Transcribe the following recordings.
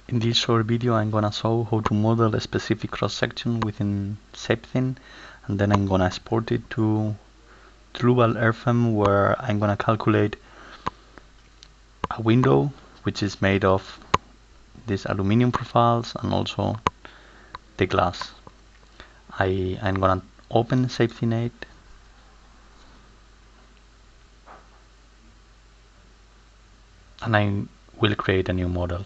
In this short video I'm gonna show how to model a specific cross-section within ShapeThin, and then I'm gonna export it to Global Airframe, where I'm gonna calculate a window which is made of these aluminium profiles and also the glass. I'm gonna open ShapeThin 8, and I will create a new model,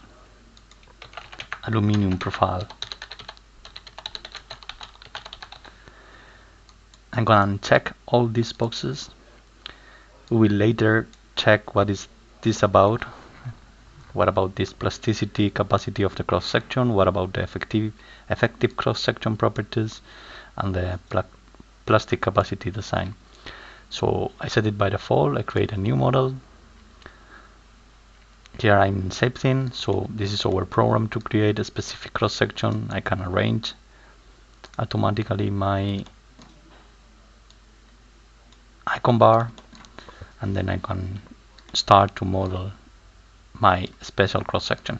aluminium profile. I'm gonna check all these boxes. We will later check what is this about. What about this plasticity capacity of the cross section? What about the effective cross section properties and the plastic capacity design? So I set it by default. I create a new model. Here I'm in ShapeThin, so this is our program to create a specific cross section. I can arrange automatically my icon bar, and then I can start to model my special cross section.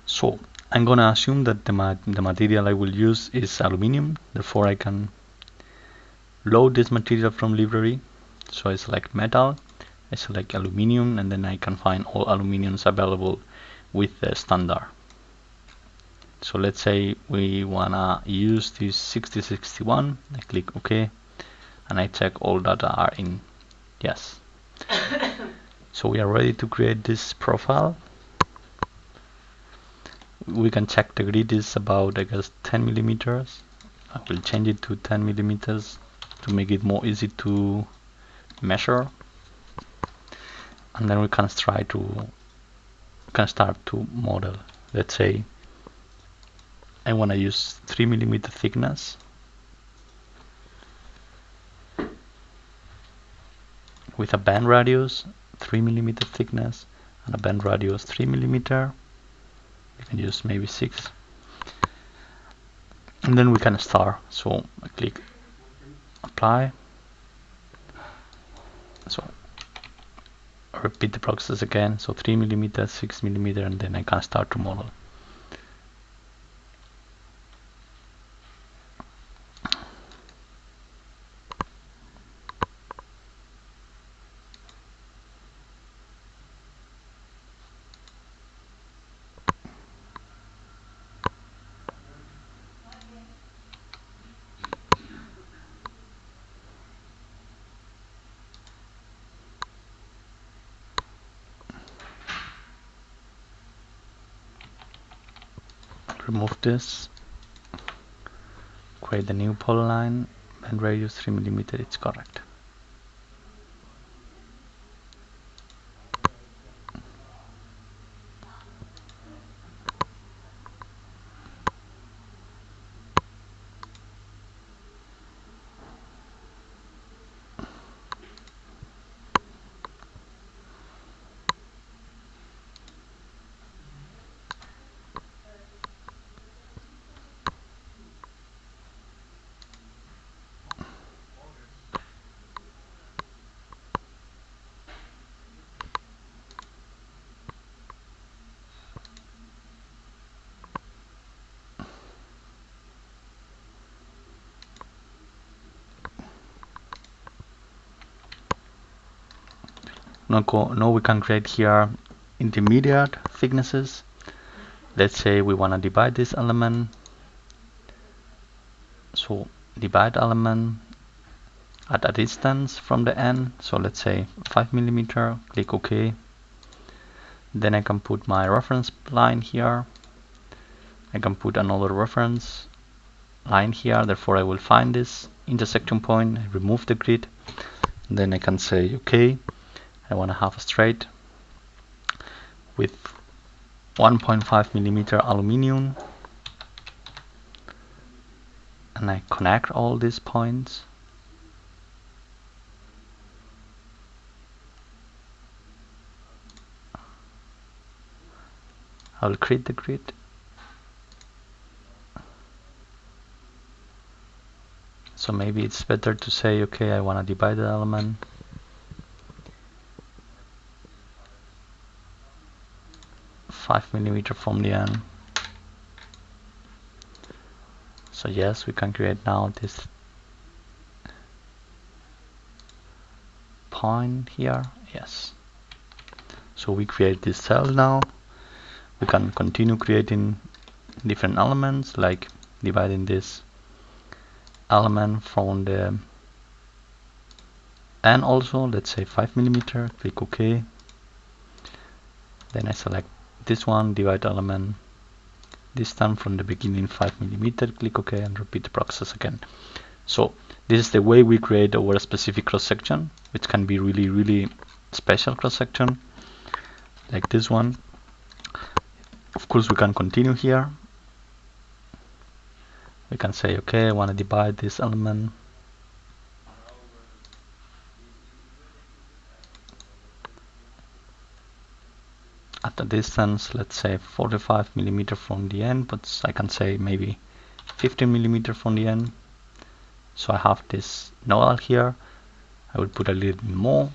So I'm gonna assume that the material I will use is aluminium, therefore I can load this material from library. So I select metal, I select aluminium, and then I can find all aluminiums available with the standard. So let's say we wanna use this 6061. I click OK, and I check all data are in yes. So we are ready to create this profile. We can check the grid is about, I guess, 10 millimeters. I will change it to 10 millimeters to make it more easy to measure. And then we can start to model. Let's say I want to use 3 millimeter thickness with a band radius 3 millimeter thickness and a band radius 3 millimeter. You can use maybe 6, and then we can start. So I click apply. So I repeat the process again. So 3 millimeter, 6 millimeter, and then I can start to model. Remove this, create a new polyline, band radius 3 millimeter, it's correct. Now we can create here intermediate thicknesses. Let's say we want to divide this element. So divide element at a distance from the end. So let's say 5 millimeter. Click OK. Then I can put my reference line here. I can put another reference line here. Therefore I will find this intersection point, remove the grid. Then I can say OK. I want to have a straight with 1.5 millimeter aluminium, and I connect all these points. I will create the grid. So maybe it's better to say, okay, I want to divide the element. 5 millimeter from the end. So yes, we can create now this point here. Yes. So we create this cell now. We can continue creating different elements, like dividing this element from the end also, let's say 5 millimeter, click OK. Then I select this one, divide element, this time from the beginning 5 millimeter, click OK, and repeat the process again. So this is the way we create our specific cross section, which can be really special cross section, like this one. Of course, we can continue here. We can say, okay, I want to divide this element. At a distance, let's say 45 millimeter from the end, but I can say maybe 15 millimeter from the end. So I have this nodal here. I will put a little bit more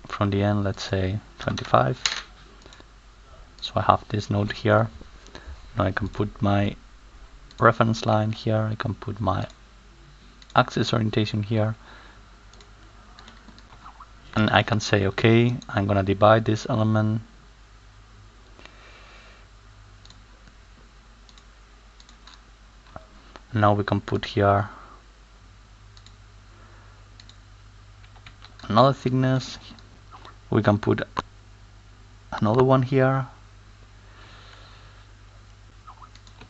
from the end, let's say 25. So I have this node here. Now I can put my reference line here. I can put my axis orientation here. And I can say, okay, I'm gonna divide this element. Now we can put here another thickness. We can put another one here.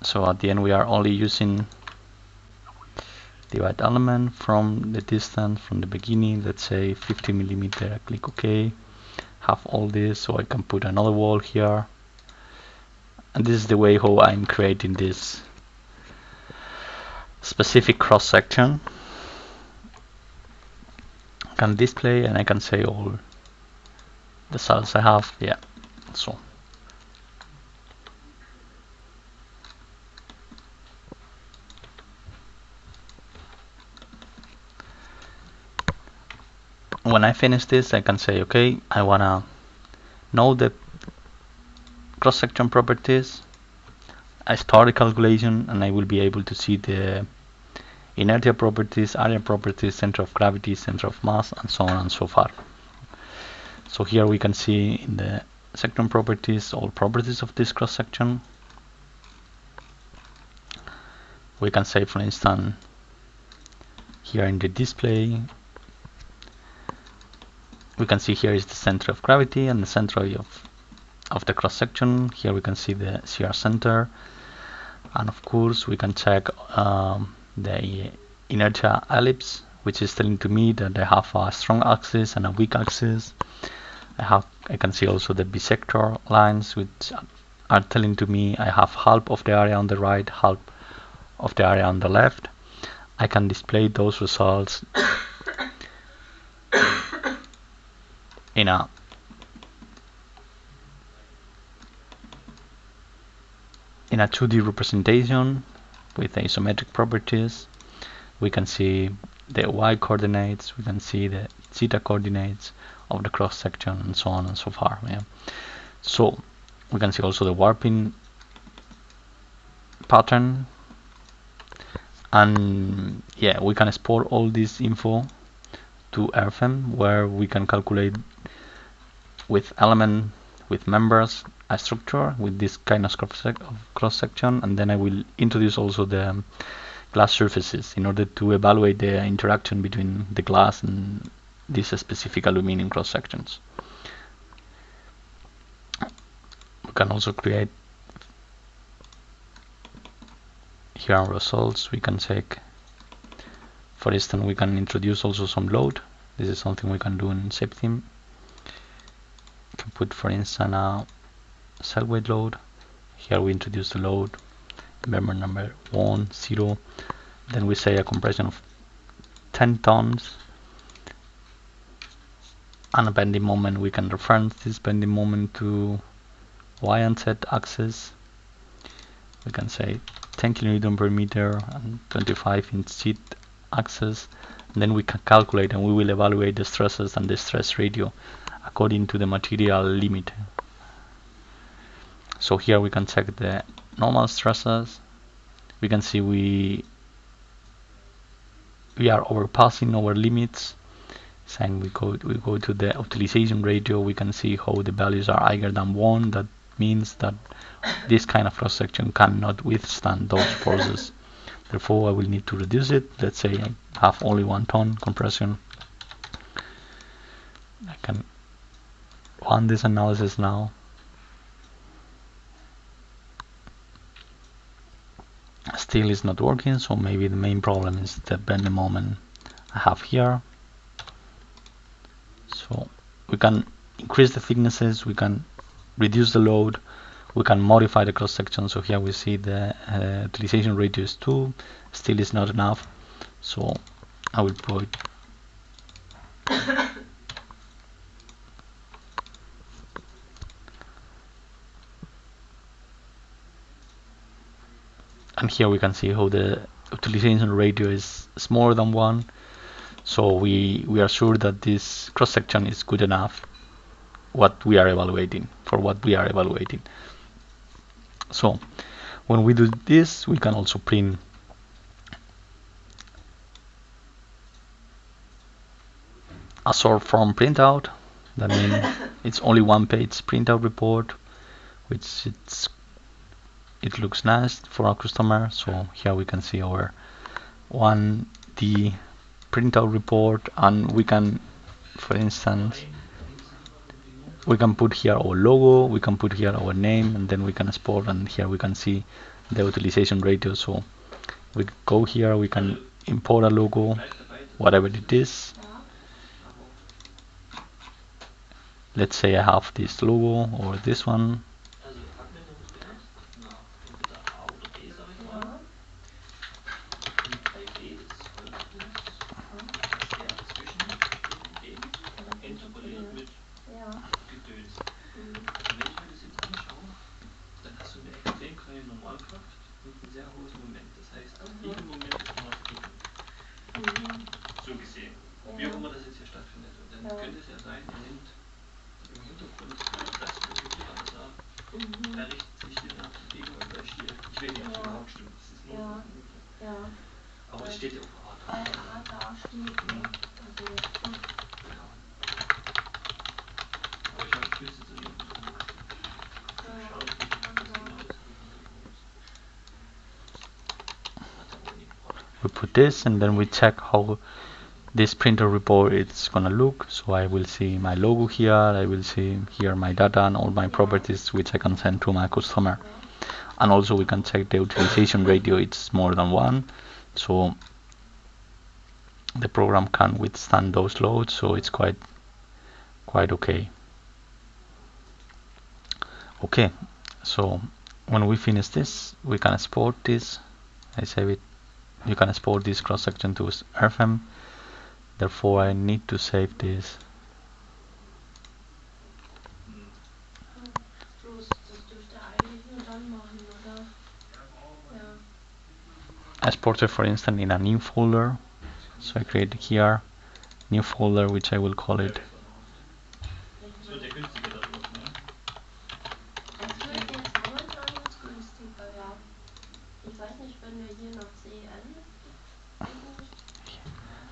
So at the end we are only using divide element from the distance from the beginning, let's say 50 millimeter. I click OK. Have all this, so I can put another wall here. And this is the way how I'm creating this specific cross section. I can display and I can say all the cells I have. Yeah, so when I finish this, I can say, okay, I wanna know the cross-section properties. I start the calculation and I will be able to see the inertia properties, area properties, center of gravity, center of mass, and so on and so forth. So here we can see in the section properties all properties of this cross-section. We can say, for instance, here in the display, we can see here is the center of gravity and the center of the cross section. Here we can see the CR center, and of course we can check the inertia ellipse, which is telling to me that I have a strong axis and a weak axis. I can see also the bisector lines, which are telling to me I have half of the area on the right, half of the area on the left. I can display those results in a in a 2D representation with isometric properties. We can see the y coordinates, we can see the zeta coordinates of the cross section, and so on and so far. Yeah. So we can see also the warping pattern, and yeah, we can export all this info to RFM, where we can calculate with element, with members, a structure with this kind of cross section, and then I will introduce also the glass surfaces in order to evaluate the interaction between the glass and these specific aluminum cross sections. We can also create here our results. We can check, for instance, we can introduce also some load. This is something we can do in ShapeTheme. We can put, for instance, a cell weight load. Here we introduce the load, member number 1, 0. Then we say a compression of 10 tons. And a bending moment, we can reference this bending moment to y and z axis. We can say 10 kilonewton per meter and 25 in z axis. And then we can calculate and we will evaluate the stresses and the stress ratio according to the material limit. So here we can check the normal stresses. We can see we are overpassing our limits. And we go to the utilization ratio. We can see how the values are higher than 1. That means that this kind of cross section cannot withstand those forces. Therefore, I will need to reduce it. Let's say I have only 1 ton compression. I can run this analysis now. Still is not working, so maybe the main problem is the bending moment I have here. So we can increase the thicknesses, we can reduce the load, we can modify the cross section. So here we see the utilization ratio is 2, still is not enough. So I will put and here we can see how the utilization ratio is more than 1. So we are sure that this cross section is good enough for what we are evaluating. So when we do this, we can also print a short form printout. That means it's only 1-page printout report, which it looks nice for our customer. So here we can see our 1D printout report, and we can, for instance, we can put here our logo, we can put here our name, and then we can export, and here we can see the utilization ratio. So we go here, we can import a logo, whatever it is. Let's say I have this logo or this one. We put this, and then we check how this printer report is gonna look. So I will see my logo here, I will see here my data and all my properties, which I can send to my customer. And also we can check the utilization ratio, it's more than 1, so the program can withstand those loads, so it's quite okay. Okay, so when we finish this, we can export this. I save it. You can export this cross section to RFM. Therefore, I need to save this. I export it, for instance, in a new folder. So I create here new folder, which I will call it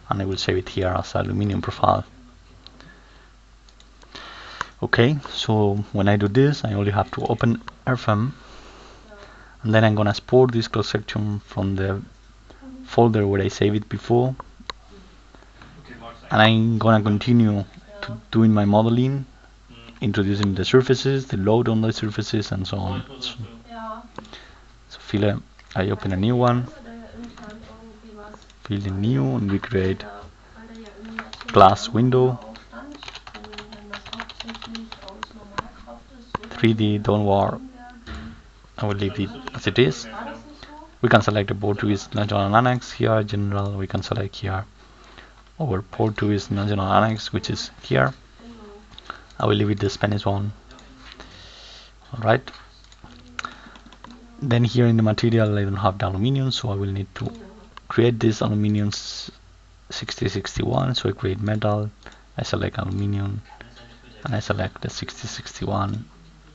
and I will save it here as aluminium profile. Okay, so when I do this, I only have to open RFM, and then I'm gonna export this cross section from the folder where I saved it before, and I'm gonna continue to doing my modeling, introducing the surfaces, the load on the surfaces, and so on. So file, I open a new one, fill in new, and we create glass window, 3D downward. I will leave it as it is. We can select the port to its national annex here, general. We can select here our port to its national annex, which is here. I will leave it the Spanish one. Alright. Then here in the material, I don't have the aluminium, so I will need to create this aluminium 6061. So I create metal, I select aluminium, and I select the 6061,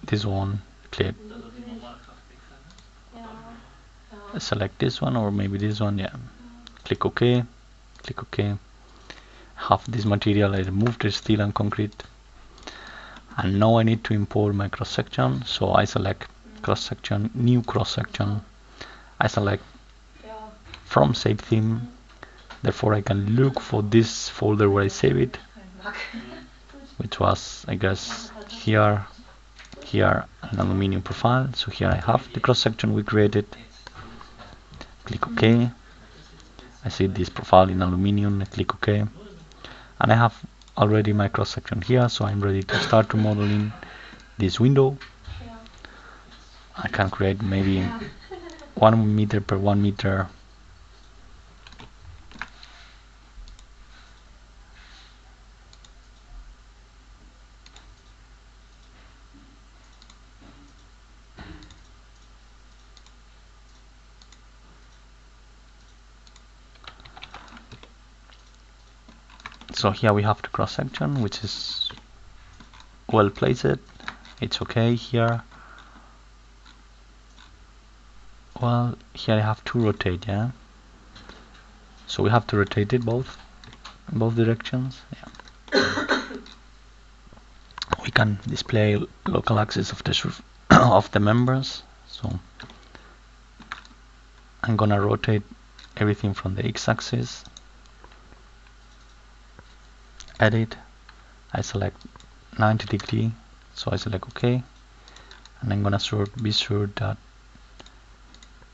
this one, click. I select this one or maybe this one, yeah. Click OK, click OK. Have this material, I remove the steel and concrete. And now I need to import my cross section, so I select cross section, new cross section. I select from save theme, therefore I can look for this folder where I save it, which was, I guess, here, an aluminium profile. So here I have the cross section we created. Click OK. I see this profile in aluminium. I click OK, and I have already my cross section here, so I'm ready to start remodeling this window. I can create maybe 1 meter per 1 meter. So here we have the cross section, which is well placed. It's okay here. Well, here I have to rotate, yeah. So we have to rotate it in both directions. Yeah. We can display local axis of the of the members. So I'm gonna rotate everything from the x-axis. Edit. I select 90 degree. So I select OK, and I'm gonna be sure that,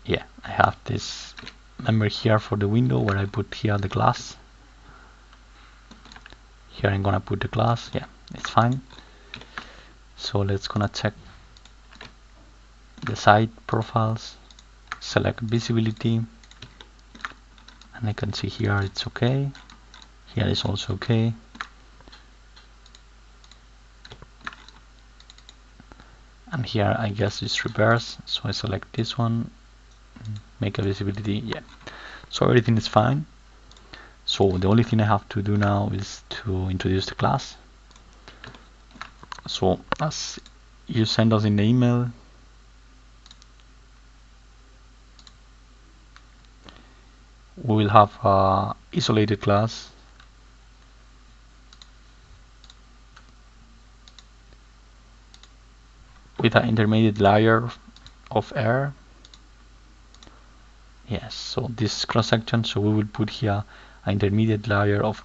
yeah, I have this member here for the window where I put here the glass. Here I'm gonna put the glass. Yeah, it's fine. So let's gonna check the side profiles, select visibility, and I can see here it's okay. Here is also okay. And here I guess it's reverse, so I select this one, make a visibility, yeah. So everything is fine. So the only thing I have to do now is to introduce the class. So as you send us in the email, we will have a isolated class with an intermediate layer of air. Yes, so this cross section, so we will put here an intermediate layer of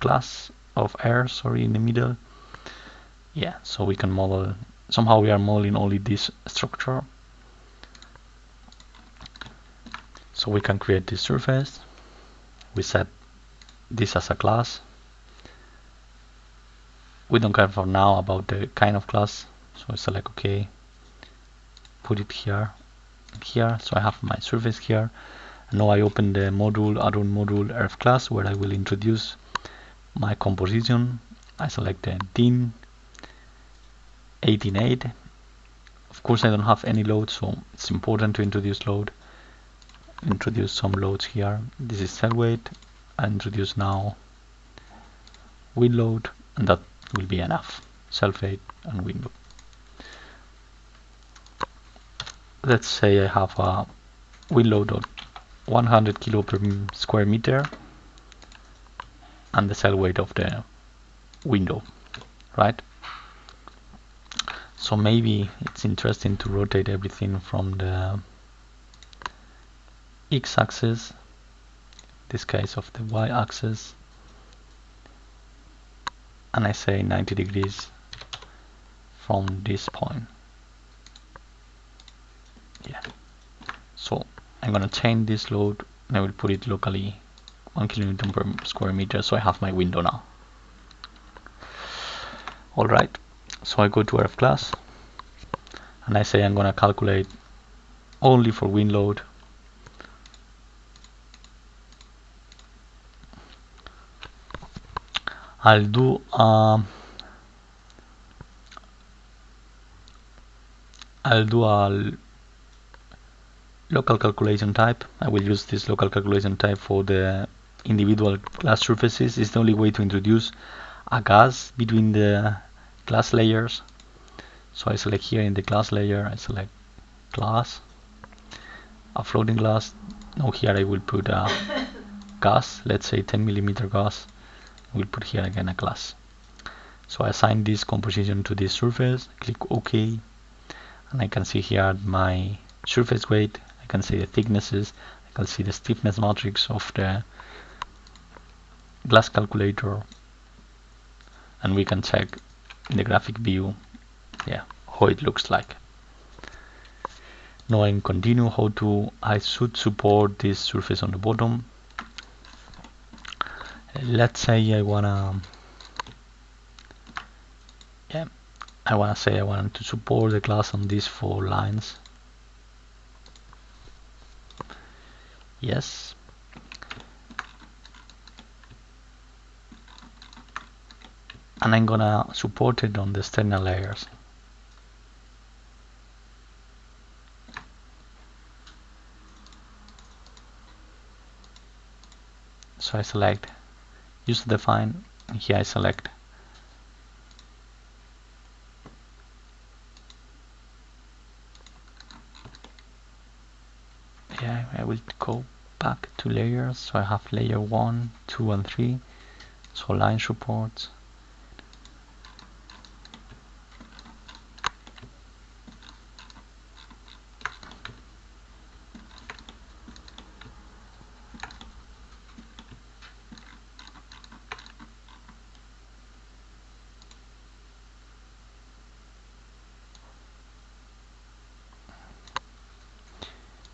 air, sorry, in the middle. Yeah, so we can model, somehow we are modeling only this structure. So we can create this surface. We set this as a class. We don't care for now about the kind of class, so I select OK, put it here and here. So I have my surface here. And now I open the module, add-on module earth class, where I will introduce my composition. I select the DIN 18.8. Of course I don't have any load, so it's important to introduce load. Introduce some loads here. This is cell weight. I introduce now wind load, and that will be enough. Cell weight and wind load. Let's say I have a wind load of 100 kilo per square meter and the cell weight of the window, right? So maybe it's interesting to rotate everything from the x-axis, this case of the y-axis, and I say 90 degrees from this point. Yeah. So I'm gonna change this load and I will put it locally 1 kilonewton per square meter, so I have my window now. Alright, so I go to earth class and I say I'm gonna calculate only for wind load. I'll do a local calculation type. I will use this local calculation type for the individual glass surfaces. It's the only way to introduce a gas between the glass layers. So I select here in the glass layer, I select glass, a floating glass. Now here I will put a gas, let's say 10mm gas. We'll put here again a glass. So I assign this composition to this surface, click OK, and I can see here my surface weight, I can see the thicknesses, I can see the stiffness matrix of the glass calculator, and we can check in the graphic view, yeah, how it looks like. Now I continue how to I should support this surface on the bottom. Let's say I wanna say I want to support the glass on these 4 lines. Yes. And I'm gonna support it on the external layers. So I select use define, and here I select I will go back to layers. So I have layer 1, 2 and 3, so line supports.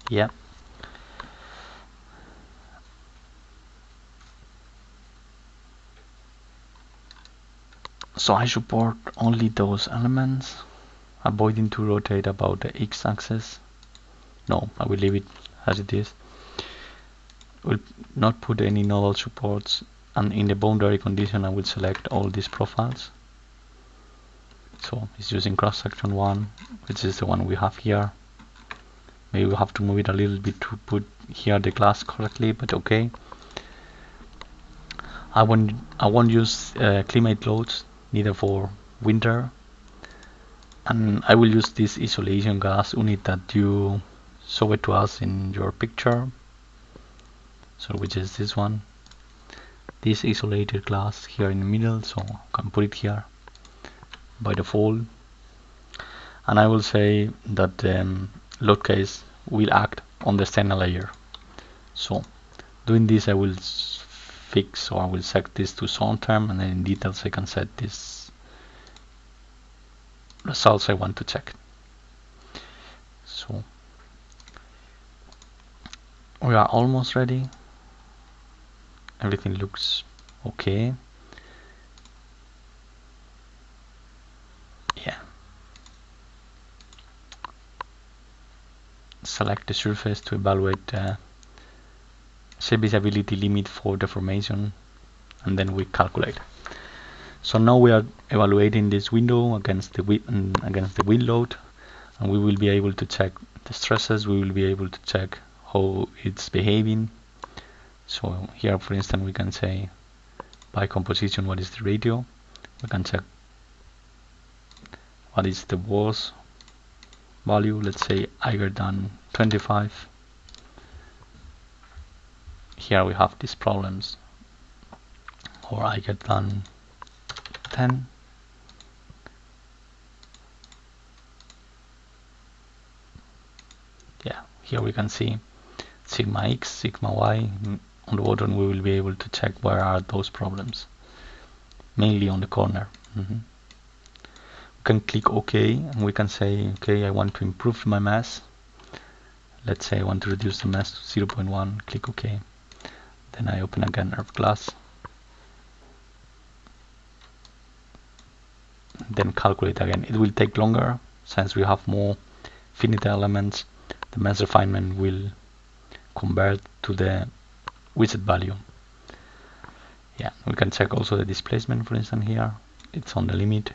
Yeah. So I support only those elements, avoiding to rotate about the x-axis. No, I will leave it as it is. Will not put any nodal supports, and in the boundary condition I will select all these profiles. So it's using cross section 1, which is the one we have here. Maybe we have to move it a little bit to put here the glass correctly, but okay. I won't use climate loads, neither for winter, and I will use this isolation gas unit that you show it to us in your picture. So which is this one, this isolated glass here in the middle. So I can put it here by default, and I will say that load case will act on the external layer. So doing this I will fix, or I will set this to zone term, and then in details I can set this results I want to check. So we are almost ready. Everything looks okay. Yeah. Select the surface to evaluate serviceability limit for deformation, and then we calculate. So now we are evaluating this window against the wind load, and we will be able to check the stresses. We will be able to check how it's behaving. So here, for instance, we can say by composition what is the ratio. We can check what is the WOS value. Let's say higher than 25. Here we have these problems, or higher than 10. Yeah, here we can see sigma x, sigma y. On the bottom we will be able to check where are those problems, mainly on the corner. We can click OK, and we can say, okay, I want to improve my mass. Let's say I want to reduce the mass to 0.1, click OK. Then I open again Earth Glass, then calculate again. It will take longer since we have more finite elements. The mass refinement will convert to the widget value. Yeah, we can check also the displacement, for instance. Here it's on the limit,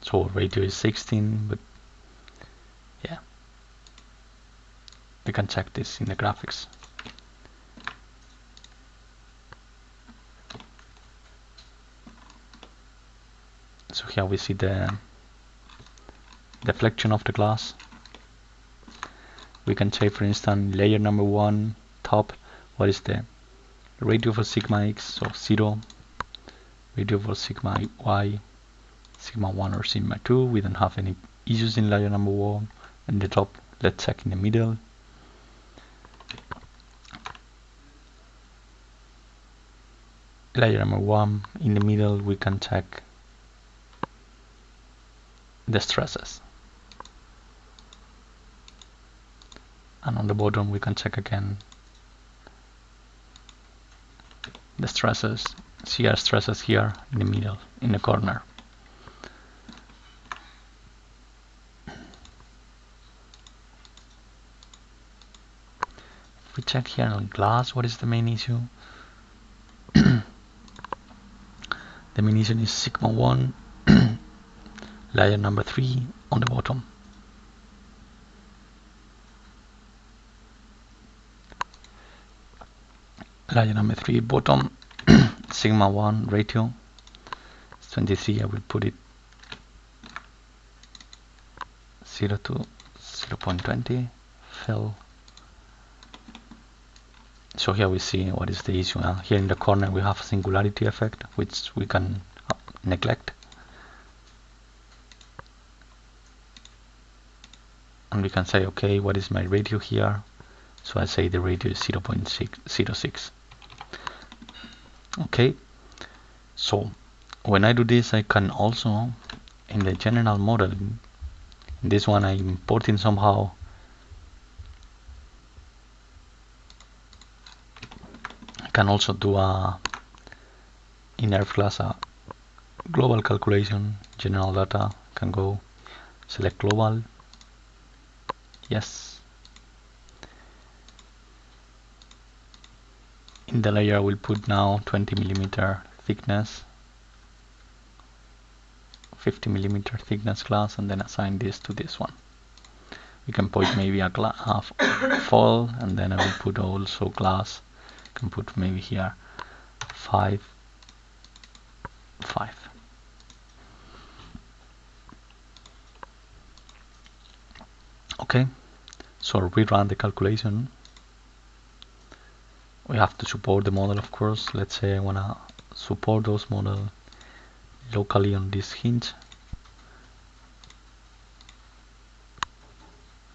so ratio is 16, but yeah, we can check this in the graphics. So here we see the deflection of the glass. We can say, for instance, layer number 1 top, what is the radio for sigma x, so 0, radio for sigma y, sigma 1 or sigma 2. We don't have any issues in layer number 1. And the top, let's check in the middle. Layer number 1 in the middle, we can check the stresses. And on the bottom we can check again the stresses, shear stresses here in the middle, in the corner. If we check here on glass, what is the main issue? The main issue is sigma 1, layer number 3 on the bottom. Layer number 3 bottom, sigma 1 ratio, it's 23, I will put it 0 to 0.20, fill. So here we see what is the issue. Here in the corner we have a singularity effect, which we can neglect. And we can say, okay, what is my ratio here? So I say the ratio is 0.06. Okay, so when I do this, I can also, in the general model, in this one I'm importing somehow I can also do a in Earth class a global calculation, general data, can go select global, yes. In the layer I will put now 20 millimeter thickness, 50 millimeter thickness glass, and then assign this to this one. We can put maybe a foil, and then I will put also glass. I can put maybe here 5. Okay, so rerun the calculation. We have to support the model, of course. Let's say I want to support those model locally on this hinge,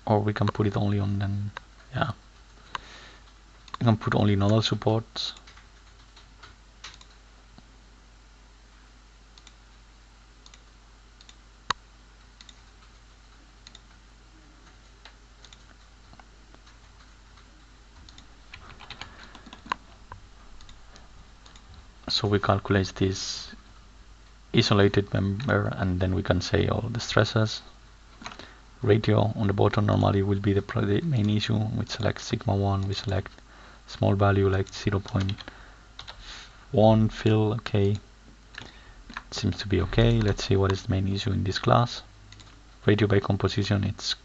or we can put it only on them. Yeah, we can put only nodal supports. So we calculate this isolated member, and then we can say all the stresses. Ratio on the bottom normally will be the main issue. We select sigma 1, we select small value like 0.1 fill. Okay, it seems to be okay. Let's see what is the main issue in this class. Ratio by composition, it's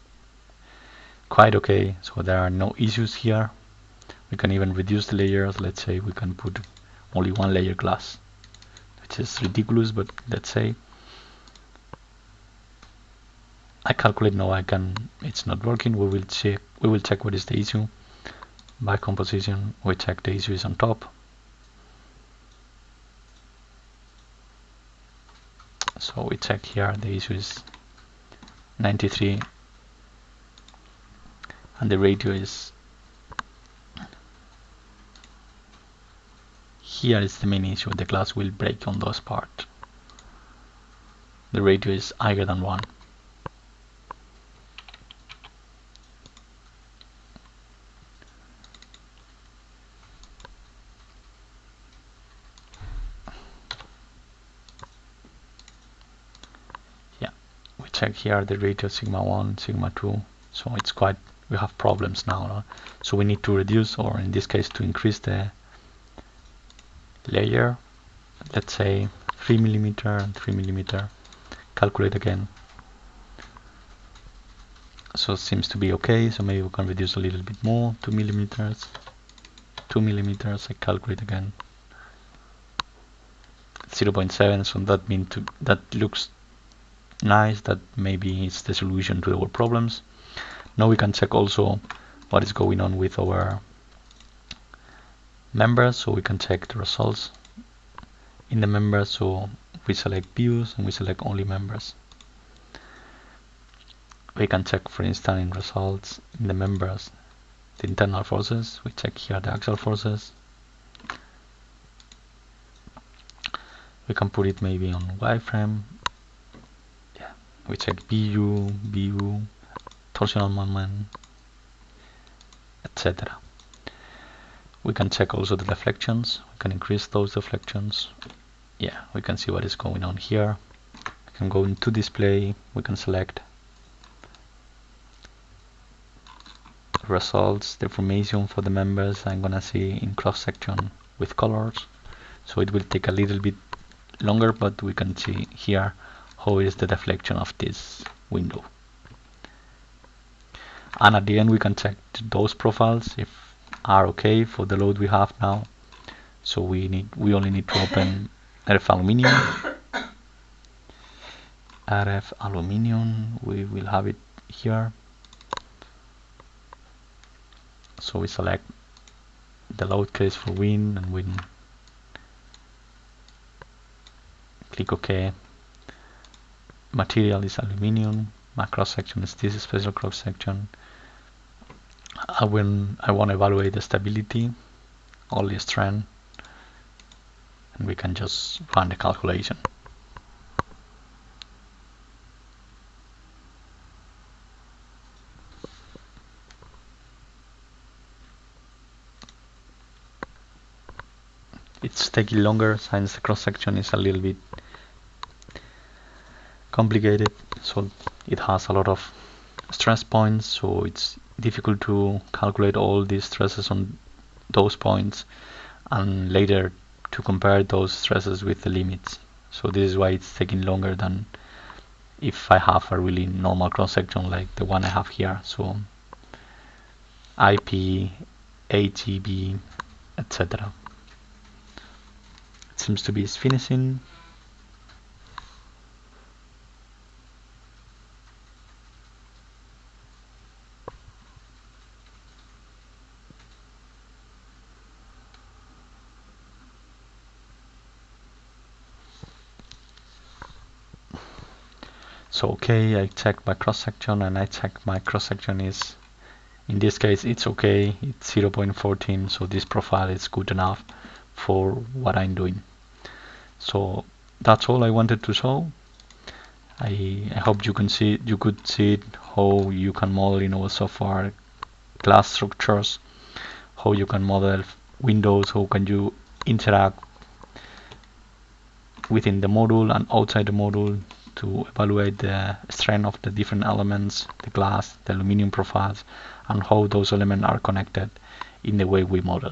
quite okay, so there are no issues here. We can even reduce the layers. Let's say we can put only one layer glass, which is ridiculous, but let's say I calculate now. It's not working. We will check what is the issue. By composition, we check the issue is on top. So we check here, the issue is 93, and the ratio is here is the main issue. The glass will break on those parts. The ratio is higher than 1. Yeah, we check here the ratio sigma 1, sigma 2. So it's quite, we have problems now. No? So we need to reduce, or in this case to increase the layer. Let's say 3 millimeter and 3 millimeter. Calculate again. So it seems to be okay. So maybe we can reduce a little bit more. 2 millimeters. 2 millimeters. I calculate again. 0.7, so that means that looks nice, that maybe it's the solution to our problems. Now we can check also what is going on with our members, so we can check the results in the members. So we select views and we select only members. We can check, for instance, in results in the members the internal forces. We check here the axial forces. We can put it maybe on wireframe. Yeah, we check BU, torsional moment, etc. We can check also the deflections. We can increase those deflections. Yeah, we can see what is going on here. We can go into display. We can select results, the information for the members. I'm gonna see in cross section with colors, so it will take a little bit longer, but we can see here how is the deflection of this window. And at the end we can check those profiles if are okay for the load we have now. So we only need to open RF Aluminium. We will have it here. So we select the load case for wind and wind. Click OK. Material is aluminium. My cross section is this special cross section. I want to evaluate the stability, only strength, and we can just run the calculation. It's taking longer since the cross section is a little bit complicated, so it has a lot of stress points, so it's difficult to calculate all these stresses on those points and later to compare those stresses with the limits. So this is why it's taking longer than if I have a really normal cross section like the one I have here. So IP, AGB, etc. It seems to be finishing. So okay, I checked my cross section and I checked my cross section is, in this case it's okay, it's 0.14, so this profile is good enough for what I'm doing. So that's all I wanted to show. I hope you could see how you can model in our software glass structures, how you can model windows, how can you interact within the module and outside the module to evaluate the strength of the different elements, the glass, the aluminium profiles, and how those elements are connected in the way we model.